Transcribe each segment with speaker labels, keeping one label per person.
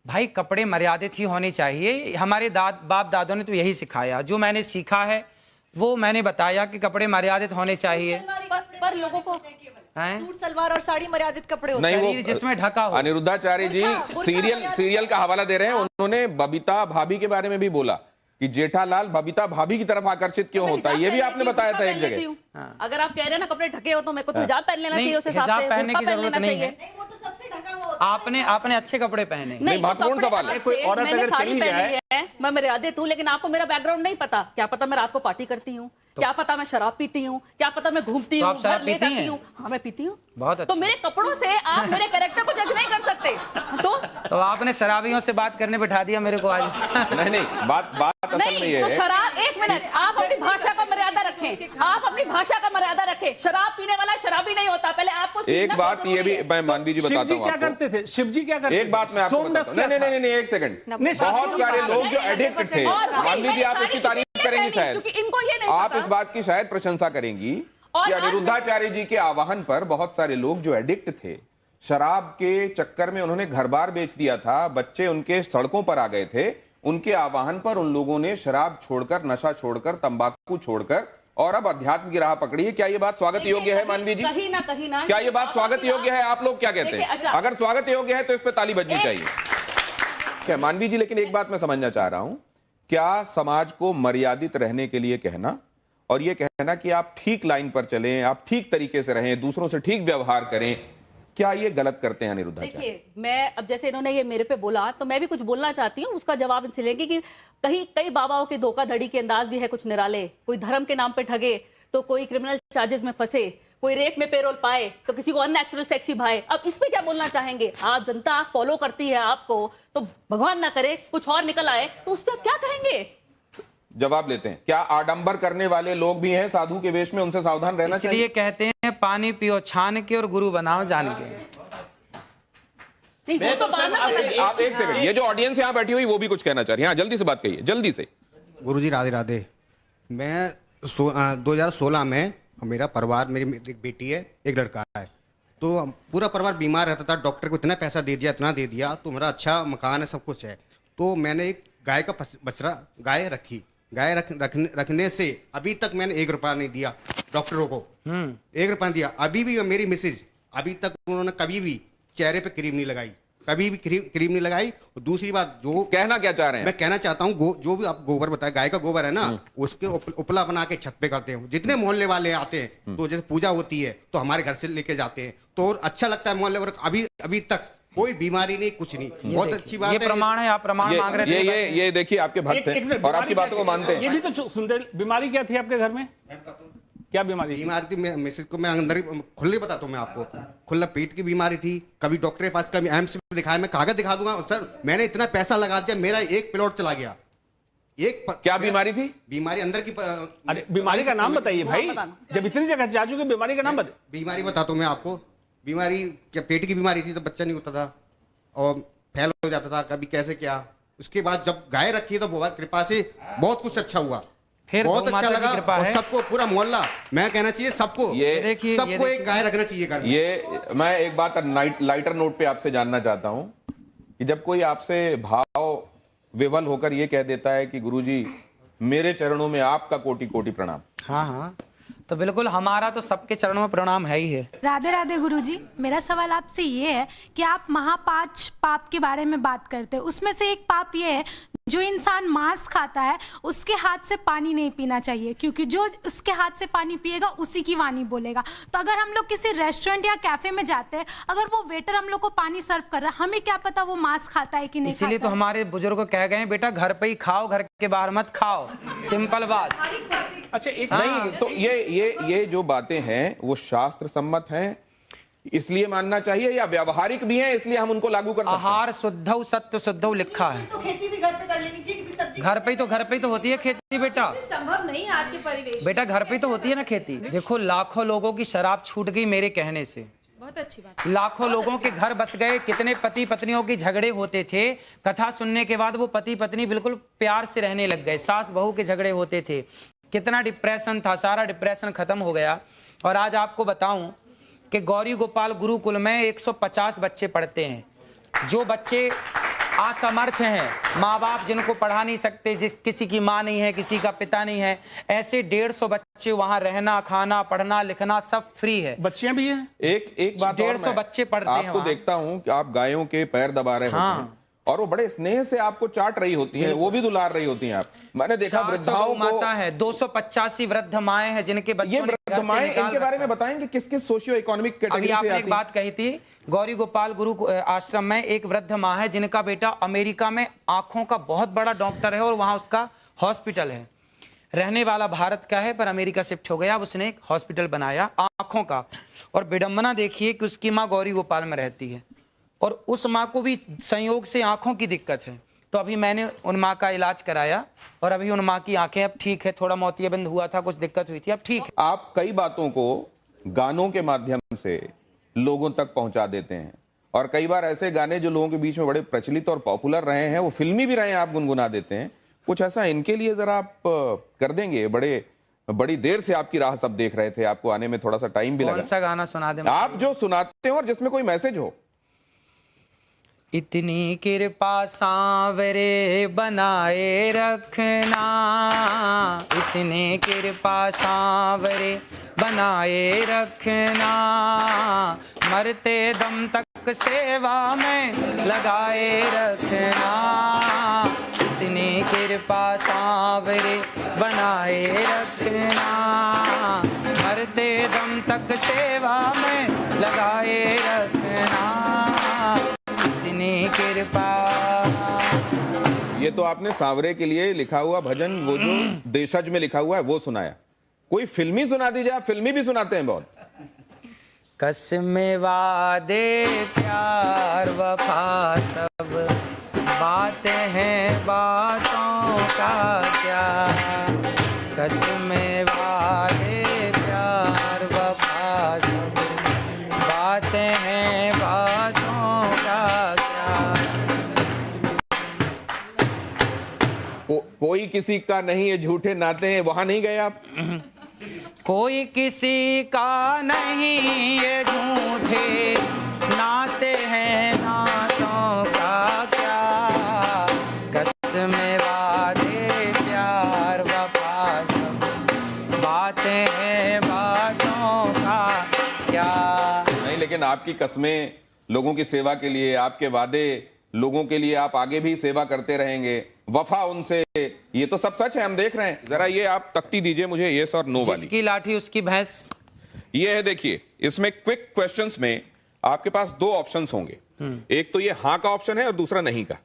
Speaker 1: भाई कपड़े मर्यादित ही होने चाहिए। हमारे बाप दादों ने तो यही सिखाया। जो मैंने सीखा है वो मैंने बताया कि कपड़े मर्यादित होने चाहिए।
Speaker 2: पर लोगों को सूट सलवार और साड़ी मर्यादित कपड़े होते हैं।
Speaker 1: नहीं, वो जिसमें ढका हो।
Speaker 3: अनिरुद्धाचार्य जी सीरियल का हवाला दे रहे हैं। उन्होंने बबीता भाभी के बारे में भी बोला कि जेठालाल बबीता भाभी की तरफ आकर्षित क्यों होता है, ये भी आपने बताया था एक जगह।
Speaker 2: अगर आप कह रहे हैं ना कपड़े ढके हो तो मेरे को तो हिजाब पहन लेना चाहिए, उस हिसाब से
Speaker 1: हिजाब पहनने की जरूरत नहीं है।
Speaker 2: वो तो सबसे ढका हुआ।
Speaker 1: आपने अच्छे कपड़े पहने।
Speaker 3: नहीं, महत्वपूर्ण सवाल है।
Speaker 4: कोई औरत अगर चली जाए,
Speaker 2: मैं मर्यादित हूँ, लेकिन आपको मेरा बैकग्राउंड नहीं पता। क्या पता मैं रात को पार्टी करती हूँ, क्या पता मैं शराब पीती हूँ, क्या पता मैं घूमती हूँ, घर ले जाती हूँ। हाँ, मैं पीती हूँ।
Speaker 1: बहुत अच्छा।
Speaker 2: तो मेरे कपड़ों से आप मेरे कैरेक्टर को जज नहीं कर सकते। तो
Speaker 1: आपने शराबियों से बात करने बिठा दिया मेरे को आज।
Speaker 3: नहीं, बात असल में ये है।
Speaker 2: शराब, एक मिनट, आप अपनी भाषा का मर्यादा रखें। आप अपनी भाषा का मर्यादा रखें। शराब पीने वाला शराबी नहीं होता। पहले आपको
Speaker 3: एक बात ये भी मैं मानवी जी बताता हूँ।
Speaker 4: क्या करते थे शिव जी, क्या करते?
Speaker 3: एक बात मैं आपको बताता हूँ। नहीं, एक सेकंड। बहुत सारे लोग जो एडिक्ट थे, मानवी जी आप इसकी तारीफ करेंगी शायद, आप इस बात की शायद प्रशंसा करेंगी कि अनिरुद्धाचार्य जी के आह्वान पर बहुत सारे लोग जो एडिक्ट थे, शराब के चक्कर में उन्होंने घर बार बेच दिया था, बच्चे उनके सड़कों पर आ गए थे, उनके आह्वान पर उन लोगों ने शराब छोड़कर, नशा छोड़कर, तंबाकू छोड़कर और अब अध्यात्म की राह पकड़ी है। क्या ये बात स्वागत योग्य है मानवी जी?
Speaker 2: कहीं ना
Speaker 3: क्या ये बात स्वागत योग्य है? आप लोग क्या कहते हैं? अगर स्वागत योग्य है तो इस पर ताली बजनी चाहिए। क्या मानवी जी, लेकिन एक बात मैं समझना चाह रहा हूं, क्या समाज को मर्यादित रहने के लिए कहना और ये कहना कि आप ठीक लाइन पर चलें, आप ठीक तरीके से रहें, दूसरों से ठीक व्यवहार करें, क्या ये गलत करते हैं अनिरुद्धाचार्य?
Speaker 2: देखिए, मैं अब जैसे इन्होंने ये मेरे पे बोला तो मैं भी कुछ बोलना चाहती हूँ, उसका जवाब इनसे लेंगे कि कई बाबाओं के धोखाधड़ी के अंदाज भी है कुछ निराले। कोई धर्म के नाम पे ठगे तो कोई क्रिमिनल चार्जेस में फंसे, कोई रेप में पेरोल पाए तो किसी को अननेचुरल सेक्सी भाए। अब इस पे क्या बोलना चाहेंगे? आप जनता फॉलो करती है आपको, तो भगवान ना करे कुछ और निकल आए तो उस पर आप क्या कहेंगे?
Speaker 3: जवाब लेते हैं। क्या आडंबर करने वाले लोग भी हैं साधु के वेश में, उनसे सावधान रहना चाहिए?
Speaker 1: इसलिए कहते हैं पानी पियो छान के और गुरु बनाओ जान के।
Speaker 3: आप एक सेकंड, ये जो ऑडियंस यहाँ बैठी हुई वो भी कुछ कहना चाह रही है। हाँ, जल्दी से बात कहिए, जल्दी से।
Speaker 5: गुरुजी राधे राधे। मैं 2016 में, मेरा परिवार, मेरी एक बेटी है, एक लड़का है, तो पूरा परिवार बीमार रहता था। डॉक्टर को इतना पैसा दे दिया, इतना दे दिया, तो मेरा अच्छा मकान है, सब कुछ है। तो मैंने एक गाय का बछड़ा गाय रखी। गाय रखने से अभी तक मैंने 1 रुपया नहीं दिया डॉक्टरों को। 1 रुपया दिया। अभी भी मेरी मिसेज, अभी तक उन्होंने कभी भी चेहरे पे क्रीम नहीं लगाई, कभी भी क्रीम नहीं लगाई। और दूसरी बात, जो
Speaker 3: कहना क्या चाह रहे हैं,
Speaker 5: मैं कहना चाहता हूँ, जो भी आप गोबर बताया, गाय का गोबर है ना, उसके उपला बना के छत पे करते हैं। जितने मोहल्ले वाले आते हैं तो जैसे पूजा होती है तो हमारे घर से लेके जाते हैं, तो अच्छा लगता है मोहल्ले वर्ग। अभी तक कोई बीमारी नहीं, कुछ नहीं। बहुत अच्छी बात है।
Speaker 1: ये प्रमाण है, आप प्रमाण मांग रहे थे।
Speaker 3: ये देखिए आपके भक्त हैं और आपकी बातों को मानते हैं।
Speaker 4: ये भी तो सुनते। बीमारी क्या थी आपके घर में? क्या बीमारी
Speaker 5: थी? मिसेज को मैं अंदर खुले बताता हूँ मैं आपको। खुला पेट की बीमारी थी। कभी डॉक्टर के पास, कभी एम्स में दिखाया। मैं कागज दिखा दूंगा सर, मैंने इतना पैसा लगा दिया, मेरा एक प्लॉट चला गया।
Speaker 3: क्या बीमारी थी?
Speaker 5: बीमारी अंदर की।
Speaker 4: अरे बीमारी का नाम बताइए भाई, जब इतनी जगह जा चुके, बीमारी का नाम बताइए।
Speaker 5: बीमारी बताता हूँ मैं आपको। बीमारी क्या, पेट की बीमारी थी, तो बच्चा नहीं होता था और फैल हो जाता था, कभी कैसे क्या। उसके बाद जब गाय रखी तो बहुत कृपा से बहुत कुछ अच्छा हुआ, बहुत अच्छा लगा। और सबको, पूरा मोहल्ला, मैं कहना चाहिए सबको, सबको एक गाय रखना चाहिए घर में।
Speaker 3: ये मैं एक बात लाइटर नोट पे आपसे जानना चाहता हूं कि जब कोई आपसे भाव विवल होकर ये कह देता है कि गुरुजी मेरे चरणों में आपका कोटि कोटि प्रणाम।
Speaker 1: हाँ, तो बिल्कुल हमारा तो सबके चरणों में प्रणाम है ही है।
Speaker 6: राधे राधे गुरुजी। मेरा सवाल आपसे ये है कि आप महापांच पाप के बारे में बात करते हैं, उसमें से एक पाप ये है, जो इंसान मांस खाता है उसके हाथ से पानी नहीं पीना चाहिए, क्योंकि जो उसके हाथ से पानी पिएगा उसी की वाणी बोलेगा। तो अगर हम लोग किसी रेस्टोरेंट या कैफे में जाते हैं, अगर वो वेटर हम लोग को पानी सर्व कर रहा है, हमें क्या पता वो मांस खाता है कि नहीं।
Speaker 1: इसीलिए तो हमारे बुजुर्ग कह गए बेटा घर पे ही खाओ, घर के बाहर मत खाओ। सिंपल बात।
Speaker 4: अच्छा, एक
Speaker 3: नहीं तो ये जो बातें हैं वो शास्त्र सम्मत हैं, इसलिए मानना चाहिए, या व्यवहारिक भी हैं इसलिए हम उनको लागू कर सकते हैं?
Speaker 1: आहार शुद्धौ सत्य शुद्धौ लिखा है।
Speaker 2: तो खेती भी घर पे कर लेनी चाहिए, क्योंकि सब्जी
Speaker 1: घर पे तो होती है खेती बेटा।
Speaker 2: संभव नहीं आज के परिवेश
Speaker 1: बेटा घर पे तो होती है ना खेती। देखो लाखों लोगों की शराब छूट गई मेरे कहने से।
Speaker 2: बहुत अच्छी बात।
Speaker 1: लाखों लोगों के घर बस गए। कितने पति पत्नियों के झगड़े होते थे, कथा सुनने के बाद वो पति पत्नी बिल्कुल प्यार से रहने लग गए। सास बहू के झगड़े होते थे, कितना डिप्रेशन था, सारा डिप्रेशन खत्म हो गया। और आज आपको बताऊं कि गौरी गोपाल गुरुकुल में 150 बच्चे पढ़ते हैं। जो बच्चे असमर्थ हैं, माँ बाप जिनको पढ़ा नहीं सकते, जिस किसी की माँ नहीं है, किसी का पिता नहीं है, ऐसे 150 बच्चे वहाँ रहना, खाना, पढ़ना, लिखना सब फ्री है।
Speaker 4: बच्चियां भी हैं।
Speaker 3: एक बात
Speaker 1: 150 बच्चे पढ़ते हैं
Speaker 3: आपको
Speaker 1: वहाँ।
Speaker 3: देखता हूँ कि आप गायों के पैर दबा रहे होते हैं और वो बड़े स्नेह से आपको चाट रही होती हैं, वो भी दुलार रही होती हैं। आप मैंने देखा वृद्धाओं को,
Speaker 1: माता है, 285 वृद्ध माएं हैं जिनके बच्चों
Speaker 3: ये
Speaker 1: ने घर
Speaker 3: वृद्ध
Speaker 1: से
Speaker 3: माएं,
Speaker 1: निकाल
Speaker 3: इनके बारे में
Speaker 1: रखा है।
Speaker 3: बताएंगे किस किस सोशियो इकोनॉमिक
Speaker 1: अभी
Speaker 3: कैटेगरी से
Speaker 1: आपने
Speaker 3: आती
Speaker 1: एक बात कही थी, गौरी गोपाल गुरु आश्रम में एक वृद्ध माँ है जिनका बेटा अमेरिका में आंखों का बहुत बड़ा डॉक्टर है और वहां उसका हॉस्पिटल है। रहने वाला भारत का है पर अमेरिका शिफ्ट हो गया, अब उसने एक हॉस्पिटल बनाया आंखों का। और विडंबना देखिए कि उसकी माँ गौरी गोपाल में रहती है और उस माँ को भी संयोग से आंखों की दिक्कत है। तो अभी मैंने उन माँ का इलाज कराया और अभी उन माँ की आंखें अब ठीक है, थोड़ा मोतियाबिंद हुआ था, कुछ दिक्कत हुई थी, अब ठीक है।
Speaker 3: आप कई बातों को गानों के माध्यम से लोगों तक पहुंचा देते हैं और कई बार ऐसे गाने जो लोगों के बीच में बड़े प्रचलित और पॉपुलर रहे हैं, वो फिल्मी भी रहे हैं, आप गुनगुना देते हैं। कुछ ऐसा इनके लिए जरा आप कर देंगे? बड़ी देर से आपकी राह सब देख रहे थे, आपको आने में थोड़ा सा टाइम भी लगा।
Speaker 1: कौन सा गाना सुना दे
Speaker 3: आप जो सुनाते हो और जिसमें कोई मैसेज हो।
Speaker 1: इतनी कृपा सांवरे बनाए रखना, इतनी कृपा सांवरे बनाए रखना, मरते दम तक सेवा में लगाए रखना, इतनी कृपा सांवरे बनाए रखना, मरते दम तक सेवा में लगाए रखना, कृपा।
Speaker 3: ये तो आपने सांवरे के लिए लिखा हुआ भजन, वो जो देशज में लिखा हुआ है वो सुनाया। कोई फिल्मी सुना दीजिए, आप फिल्मी भी सुनाते हैं बहुत।
Speaker 1: कसमें वादे प्यार वफा सब बातें हैं बातों का क्या, कसमें वादे प्यार वफा सब बातें हैं बातों का क्या।
Speaker 3: कोई किसी का नहीं है, झूठे नाते हैं, वहां नहीं गए आप?
Speaker 1: कोई किसी का नहीं ये झूठे नाते हैं नातों का क्या, कसमें वादे प्यार वफा सब बातें हैं बातों का क्या।
Speaker 3: नहीं, लेकिन आपकी कस्में लोगों की सेवा के लिए, आपके वादे लोगों के लिए, आप आगे भी सेवा करते रहेंगे, वफा उनसे, ये तो सब सच है, हम देख रहे हैं। जरा ये आप तख्ती दीजिए मुझे, यस और नो वाली।
Speaker 1: जिसकी लाठी उसकी भैंस।
Speaker 3: ये है, देखिए इसमें क्विक क्वेश्चंस में आपके पास दो ऑप्शंस होंगे, एक तो ये हाँ का ऑप्शन है और दूसरा नहीं का।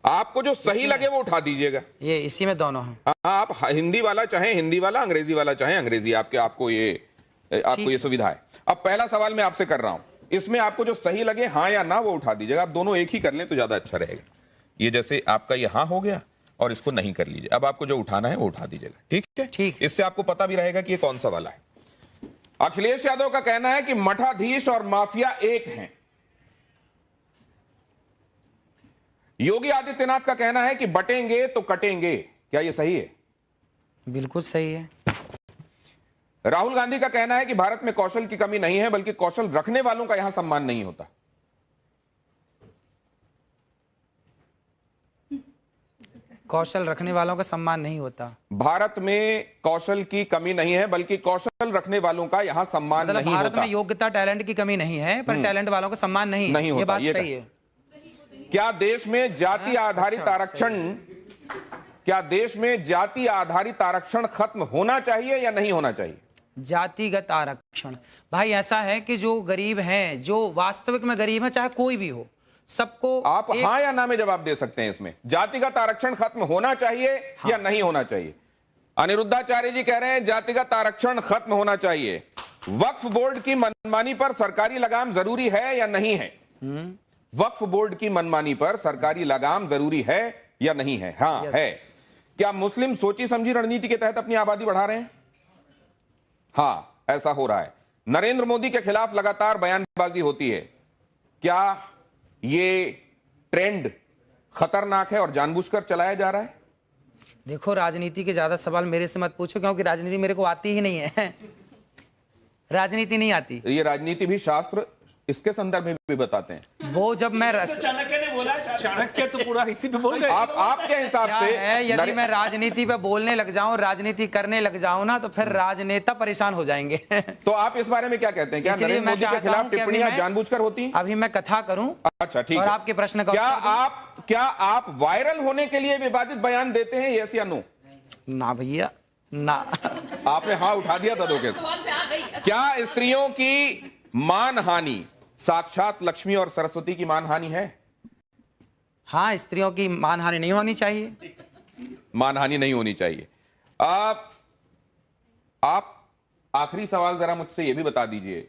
Speaker 3: आपको जो सही लगे वो उठा दीजिएगा।
Speaker 1: ये इसी में दोनों हैं।
Speaker 3: आप हिंदी वाला चाहे हिंदी वाला, अंग्रेजी वाला चाहे अंग्रेजी, आपको ये सुविधा है। अब पहला सवाल मैं आपसे कर रहा हूं, इसमें आपको जो सही लगे हाँ या ना वो उठा दीजिएगा। आप दोनों एक ही कर लें तो ज्यादा अच्छा रहेगा। ये जैसे आपका ये हाँ हो गया और इसको नहीं कर लीजिए। अब आपको जो उठाना है वो उठा दीजिएगा, ठीक है?
Speaker 1: ठीक।
Speaker 3: इससे आपको पता भी रहेगा कि ये कौन सा वाला है। अखिलेश यादव का कहना है कि मठाधीश और माफिया एक हैं। योगी आदित्यनाथ का कहना है कि बटेंगे तो कटेंगे। क्या ये सही है?
Speaker 1: बिल्कुल सही है।
Speaker 3: राहुल गांधी का कहना है कि भारत में कौशल की कमी नहीं है, बल्कि कौशल रखने वालों का यहां सम्मान नहीं होता।
Speaker 1: कौशल रखने वालों का सम्मान नहीं होता।
Speaker 3: भारत में कौशल की कमी नहीं है, बल्कि कौशल रखने वालों का यहां सम्मान
Speaker 1: मतलब
Speaker 3: नहीं
Speaker 1: भारत
Speaker 3: होता।
Speaker 1: में योग्यता टैलेंट की कमी नहीं है, पर टैलेंट वालों का सम्मान नहीं
Speaker 3: होता।
Speaker 1: ये बात सही है।
Speaker 3: क्या देश में जाति आधारित आरक्षण, क्या देश में जाति आधारित आरक्षण खत्म होना चाहिए या नहीं होना चाहिए?
Speaker 1: जातिगत आरक्षण, भाई ऐसा है कि जो गरीब हैं, जो वास्तविक में गरीब है, चाहे कोई भी हो, सबको
Speaker 3: आप हाँ या ना में जवाब दे सकते हैं। इसमें जातिगत आरक्षण खत्म होना चाहिए या नहीं होना चाहिए? अनिरुद्धाचार्य जी कह रहे हैं जातिगत आरक्षण खत्म होना चाहिए। वक्फ बोर्ड की मनमानी पर सरकारी लगाम जरूरी है या नहीं है? वक्फ बोर्ड की मनमानी पर सरकारी लगाम जरूरी है या नहीं है? हाँ है। क्या मुस्लिम सोची समझी रणनीति के तहत अपनी आबादी बढ़ा रहे हैं? हाँ, ऐसा हो रहा है। नरेंद्र मोदी के खिलाफ लगातार बयानबाजी होती है। क्या ये ट्रेंड खतरनाक है और जानबूझकर चलाया जा रहा है?
Speaker 1: देखो, राजनीति के ज्यादा सवाल मेरे से मत पूछो, क्योंकि राजनीति मेरे को आती ही नहीं है। राजनीति नहीं आती।
Speaker 3: ये राजनीति भी शास्त्र इसके संदर्भ में भी बताते हैं।
Speaker 1: वो जब मैं
Speaker 4: चाणक्य ने बोला, चाणक्य तो पूरा इसी पे बोल गए।
Speaker 3: आपके हिसाब
Speaker 1: क्या
Speaker 3: से
Speaker 1: है, यदि मैं राजनीति पे बोलने लग जाऊं, राजनीति करने लग जाऊं ना, तो फिर राजनेता परेशान हो जाएंगे।
Speaker 3: तो आप इस बारे में क्या कहते हैं? क्या
Speaker 1: इसलिए
Speaker 3: नरेंद्र
Speaker 1: मैं
Speaker 3: मोदी के
Speaker 1: चाहता
Speaker 3: खिलाफ
Speaker 1: हूं कि अभी
Speaker 3: टिप्पणियां
Speaker 1: मैं-
Speaker 3: जानबूझकर होती हैं?
Speaker 1: अभी मैं कथा करूं
Speaker 3: अच्छा, ठीक
Speaker 1: और
Speaker 3: है।
Speaker 1: आपके प्रश्न का
Speaker 3: क्या
Speaker 1: उत्तर
Speaker 3: आप वायरल होने के लिए विवादित बयान देते हैं, यस या नो?
Speaker 1: ना भैया ना।
Speaker 3: आपने हाँ उठा दिया था धोखे से। क्या स्त्रियों की मानहानि साक्षात लक्ष्मी और सरस्वती की मानहानि है?
Speaker 1: हाँ, स्त्रियों की मानहानि नहीं होनी चाहिए।
Speaker 3: मानहानि नहीं होनी चाहिए। आप आखिरी सवाल जरा मुझसे यह भी बता दीजिए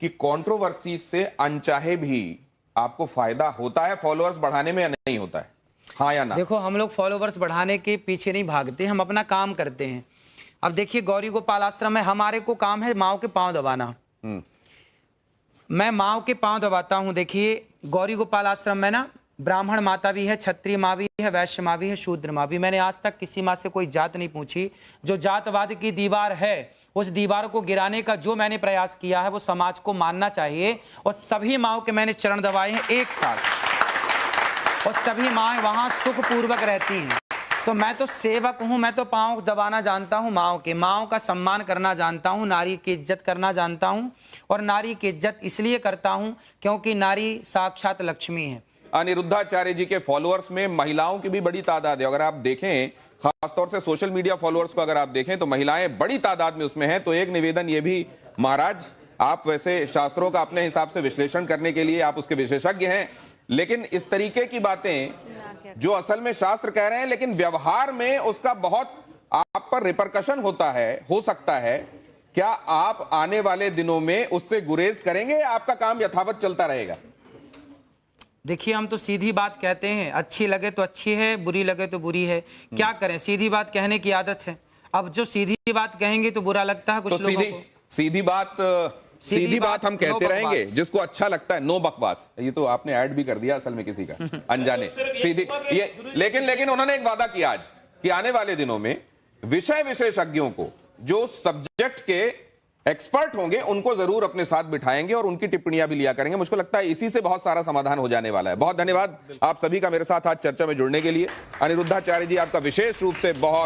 Speaker 3: कि कंट्रोवर्सी से अनचाहे भी आपको फायदा होता है फॉलोअर्स बढ़ाने में या नहीं होता है? हाँ या ना?
Speaker 1: देखो, हम लोग फॉलोवर्स बढ़ाने के पीछे नहीं भागते, हम अपना काम करते हैं। अब देखिए, गौरी गोपाल आश्रम है, हमारे को काम है माओ के पांव दबाना। मैं माओ के पांव दबाता हूं। देखिए, गौरी गोपाल आश्रम में ना ब्राह्मण माता भी है, क्षत्रिय माँ भी है, वैश्य माँ भी है, शूद्र माँ भी। मैंने आज तक किसी माँ से कोई जात नहीं पूछी। जो जातवाद की दीवार है, उस दीवार को गिराने का जो मैंने प्रयास किया है, वो समाज को मानना चाहिए। और सभी माओ के मैंने चरण दबाए हैं एक साथ, और सभी माँ वहां सुखपूर्वक रहती हैं। तो मैं तो सेवक हूं, मैं तो पांव दबाना जानता हूं माओ के, माओ का सम्मान करना जानता हूं, नारी की इज्जत करना जानता हूं। और नारी की इज्जत इसलिए करता हूं क्योंकि नारी साक्षात लक्ष्मी है।
Speaker 3: अनिरुद्धाचार्य जी के फॉलोअर्स में महिलाओं की भी बड़ी तादाद है। अगर आप देखें, खासतौर से सोशल मीडिया फॉलोअर्स को अगर आप देखें, तो महिलाएं बड़ी तादाद में उसमें हैं। तो एक निवेदन ये भी, महाराज, आप वैसे शास्त्रों का अपने हिसाब से विश्लेषण करने के लिए आप उसके विशेषज्ञ हैं, लेकिन इस तरीके की बातें जो असल में शास्त्र कह रहे हैं, लेकिन व्यवहार में उसका बहुत आप पर रिपरकशन होता है, हो सकता है। क्या आप आने वाले दिनों में उससे गुरेज करेंगे या आपका काम यथावत चलता रहेगा?
Speaker 1: देखिए, हम तो सीधी बात कहते हैं, अच्छी लगे तो अच्छी है, बुरी लगे तो बुरी है। क्या करें, सीधी बात कहने की आदत है। अब जो सीधी बात कहेंगे तो बुरा लगता है कुछ लोगों को।
Speaker 3: सीधी बात हम कहते रहेंगे, जिसको अच्छा लगता है। नो बकवास, ये तो आपने ऐड भी कर दिया असल में किसी का अनजाने। सीधी ये, लेकिन उन्होंने एक वादा किया आज कि आने वाले दिनों में विषय विशेषज्ञों को, जो सब्जेक्ट के एक्सपर्ट होंगे, उनको जरूर अपने साथ बिठाएंगे और उनकी टिप्पणियां भी लिया करेंगे। मुझको लगता है इसी से बहुत सारा समाधान हो जाने वाला है। बहुत धन्यवाद आप सभी का मेरे साथ आज चर्चा में जुड़ने के लिए। अनिरुद्धाचार्य जी, आपका विशेष रूप से बहुत